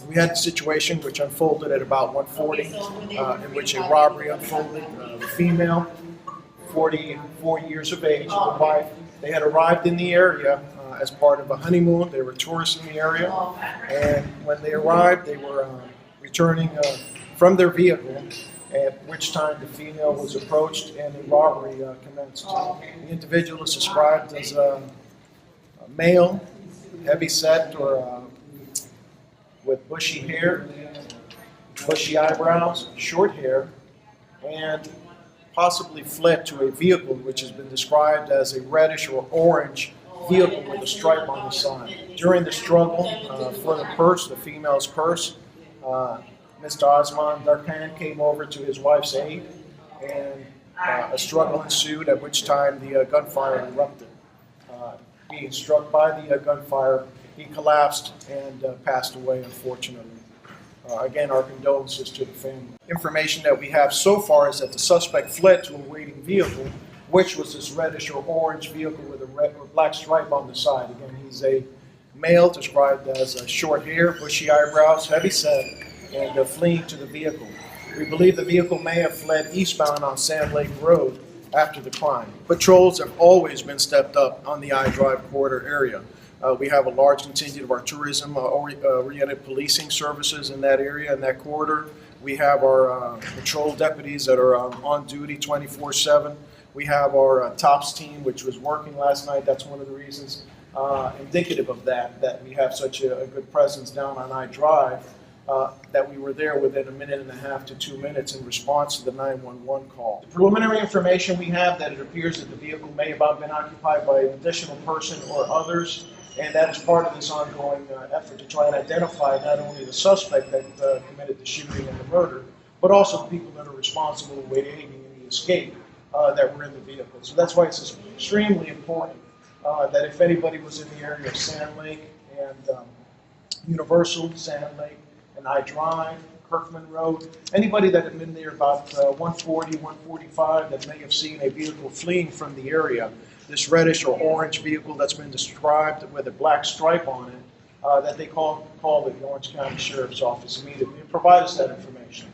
We had a situation which unfolded at about 1:40, in which a robbery unfolded. The female, 44 years of age, the wife, they had arrived in the area as part of a honeymoon. They were tourists in the area, and when they arrived, they were returning from their vehicle, at which time the female was approached and the robbery commenced. The individual is described as a male, heavy set, or with bushy hair, bushy eyebrows, short hair, and possibly fled to a vehicle which has been described as a reddish or orange vehicle with a stripe on the side. During the struggle for the purse, the female's purse, Mr. Osman Darkan came over to his wife's aid, and a struggle ensued, at which time the gunfire erupted. Being struck by the gunfire, he collapsed and passed away, unfortunately. Again, our condolences to the family. Information that we have so far is that the suspect fled to a waiting vehicle, which was this reddish or orange vehicle with a red or black stripe on the side. Again, he's a male described as short hair, bushy eyebrows, heavy set, and fleeing to the vehicle. We believe the vehicle may have fled eastbound on Sand Lake Road after the crime. Patrols have always been stepped up on the I-Drive corridor area. We have a large contingent of our tourism-oriented policing services in that area, in that corridor. We have our patrol deputies that are on duty 24/7. We have our TOPS team, which was working last night. That's one of the reasons indicative of that we have such a good presence down on I-Drive, that we were there within 1.5 to 2 minutes in response to the 911 call. The preliminary information we have that it appears that the vehicle may have been occupied by an additional person or others, and that is part of this ongoing effort to try and identify not only the suspect that committed the shooting and the murder, but also the people that are responsible for aiding in the escape that were in the vehicle. So that's why it's extremely important that if anybody was in the area of Sand Lake and Universal, Sand Lake, and I-Drive, Kirkman Road, anybody that had been there about 1:40, 1:45 that may have seen a vehicle fleeing from the area, this reddish or orange vehicle that's been described with a black stripe on it, that they call the Orange County Sheriff's Office immediately and provide us that information.